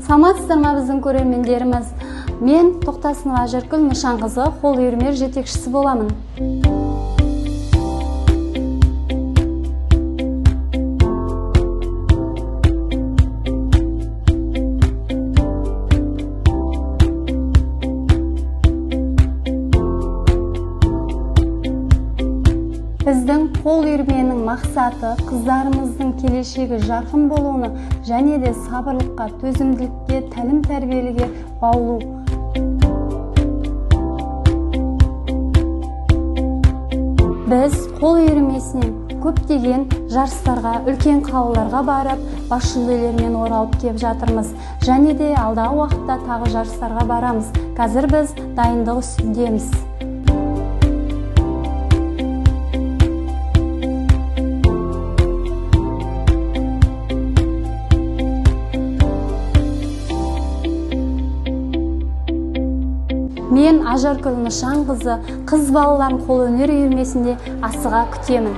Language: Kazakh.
Саламатсыздарма биздин көрөрмендерimiz. Мен Токтасынова Ажаркүл Нышанкызы, кол үйрмер жетекчиси боламын. Біздің қол үйірменің мақсаты қыздарымыздың келешегі жарқын болуыны және де сабырлыққа, төзімділікке, тәлім тәрбиеліге баулу. Біз қол үйірмесінен көптеген жарыстарға, үлкен қалаларға барып, бас жүлделермен оралып кеп жатырмыз. Және де алдағы уақытта тағы жарыстарға барамыз. Қазір біз дайындық үстіндеміз. Мен Ажаркүл Нышанкызы қыз балаларын қол өнер үйірмесінде асыға күтемін.